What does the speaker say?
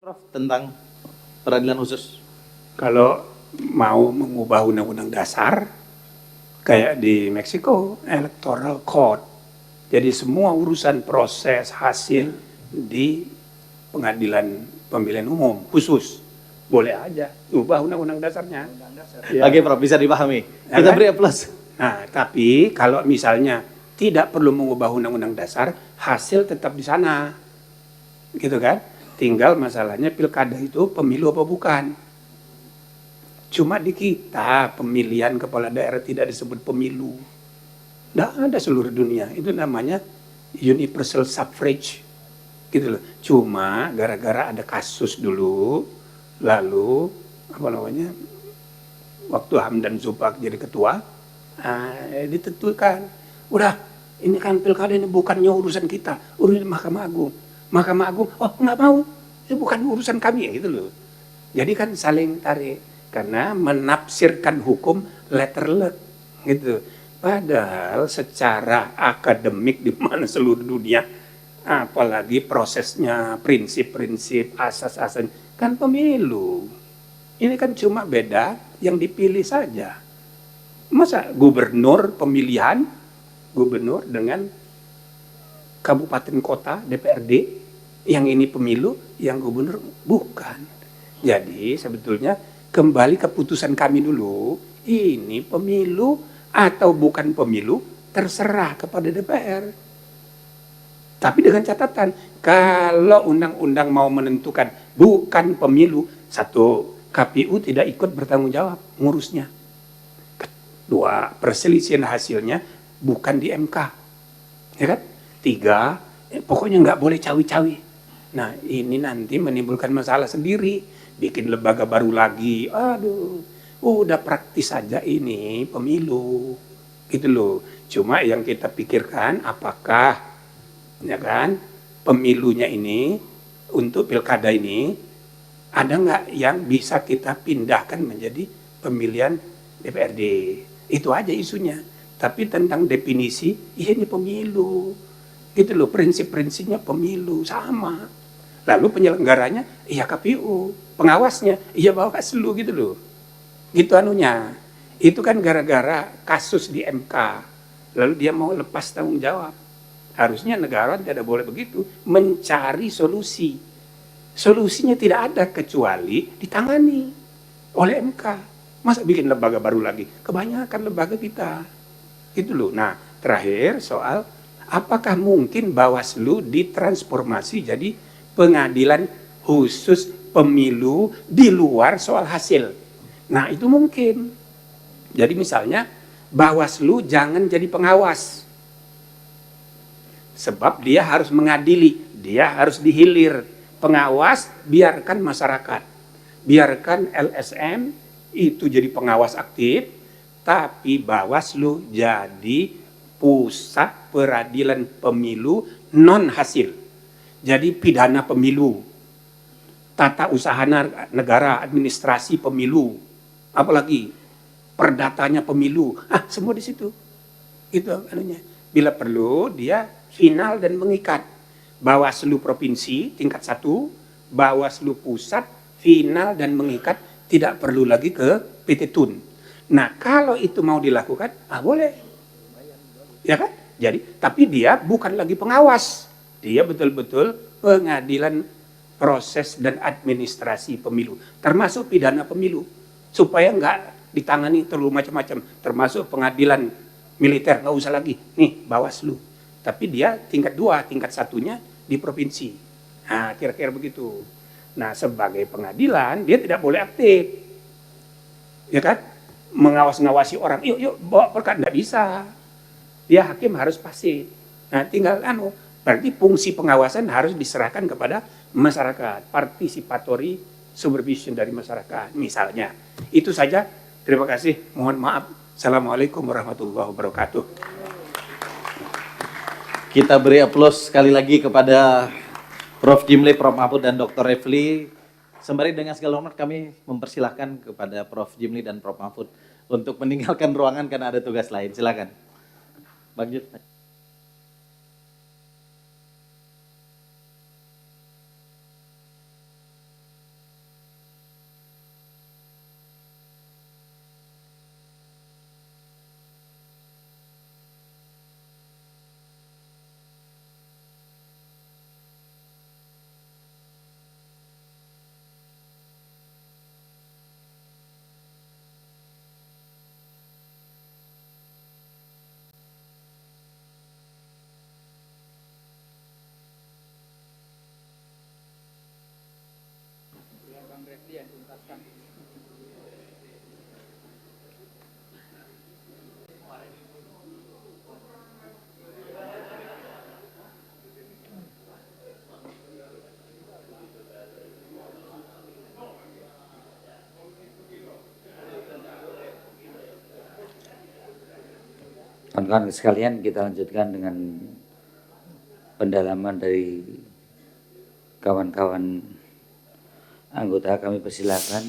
Prof, tentang peradilan khusus. Kalau mau mengubah undang-undang dasar, kayak di Meksiko, electoral code. Jadi semua urusan proses hasil di pengadilan pemilihan umum khusus. Boleh aja ubah undang-undang dasarnya. Ya. Oke, Prof, bisa dipahami. Ya Kita kan? beri plus. Nah, tapi kalau misalnya tidak perlu mengubah undang-undang dasar, hasil tetap di sana. Gitu kan? Tinggal masalahnya pilkada itu pemilu apa bukan. Cuma di kita pemilihan kepala daerah tidak disebut pemilu. Tidak ada seluruh dunia. Itu namanya universal suffrage. Gitu loh. Cuma gara-gara ada kasus dulu, lalu apa namanya, waktu Hamdan Zupak jadi ketua, ditentukan, udah ini kan pilkada ini bukannya urusan kita, urusan Mahkamah Agung. Mahkamah Agung, oh nggak mau, ini bukan urusan kami, gitu loh. Jadi kan saling tarik karena menafsirkan hukum letterlek gitu. Padahal secara akademik di mana seluruh dunia, apalagi prosesnya, prinsip-prinsip, asas-asas kan pemilu. Ini kan cuma beda yang dipilih saja. Masa gubernur pemilihan gubernur dengan kabupaten kota DPRD, yang ini pemilu, yang gubernur bukan. Jadi sebetulnya kembali keputusan kami dulu, ini pemilu atau bukan pemilu terserah kepada DPR. Tapi dengan catatan, kalau undang-undang mau menentukan bukan pemilu, satu, KPU tidak ikut bertanggung jawab ngurusnya. Kedua, perselisihan hasilnya bukan di MK. Ya kan? Tiga, pokoknya nggak boleh cawi-cawi. Nah, ini nanti menimbulkan masalah sendiri. Bikin lembaga baru lagi. Aduh, udah praktis saja ini pemilu. Gitu loh. Cuma yang kita pikirkan apakah ya kan pemilunya ini untuk pilkada ini ada nggak yang bisa kita pindahkan menjadi pemilihan DPRD. Itu aja isunya. Tapi tentang definisi, iya ini pemilu. Gitu loh, prinsip-prinsipnya pemilu, sama. Lalu penyelenggaranya, iya KPU. Pengawasnya, iya Bawaslu gitu loh. Gitu anunya. Itu kan gara-gara kasus di MK. Lalu dia mau lepas tanggung jawab. Harusnya negara tidak boleh begitu. Mencari solusi. Solusinya tidak ada kecuali ditangani oleh MK. Masa bikin lembaga baru lagi? Kebanyakan lembaga kita. Itu loh. Nah, terakhir soal apakah mungkin Bawaslu ditransformasi jadi pengadilan khusus pemilu di luar soal hasil. Nah, itu mungkin. Jadi misalnya Bawaslu jangan jadi pengawas. Sebab dia harus mengadili, dia harus dihilir. Pengawas biarkan masyarakat. Biarkan LSM itu jadi pengawas aktif, tapi Bawaslu jadi pusat peradilan pemilu non hasil. Jadi pidana pemilu, tata usaha negara, administrasi pemilu, apalagi perdatanya pemilu, semua di situ. Itu anunya. Bila perlu dia final dan mengikat. Bawaslu provinsi tingkat 1, Bawaslu pusat final dan mengikat, tidak perlu lagi ke PT Tun. Nah, kalau itu mau dilakukan, boleh. Ya kan? Jadi, tapi dia bukan lagi pengawas. Dia betul-betul pengadilan proses dan administrasi pemilu, termasuk pidana pemilu, supaya enggak ditangani terlalu macam-macam, termasuk pengadilan militer, nggak usah lagi, nih Bawaslu. Tapi dia tingkat 2, tingkat 1-nya di provinsi. Nah, kira-kira begitu. Nah, sebagai pengadilan, dia tidak boleh aktif. Ya kan? Mengawas-ngawasi orang, yuk bawa perkara, nggak bisa. Dia hakim harus pasif. Nah, tinggal berarti fungsi pengawasan harus diserahkan kepada masyarakat, participatory supervision dari masyarakat, misalnya. Itu saja. Terima kasih. Mohon maaf. Assalamualaikum warahmatullahi wabarakatuh. Kita beri aplaus sekali lagi kepada Prof. Jimli, Prof. Mahfud, dan Dr. Refli. Sembari dengan segala hormat kami mempersilahkan kepada Prof. Jimli dan Prof. Mahfud untuk meninggalkan ruangan karena ada tugas lain. Silakan. Bang Jud. Kawan-kawan sekalian, kita lanjutkan dengan pendalaman dari kawan-kawan anggota. Kami persilakan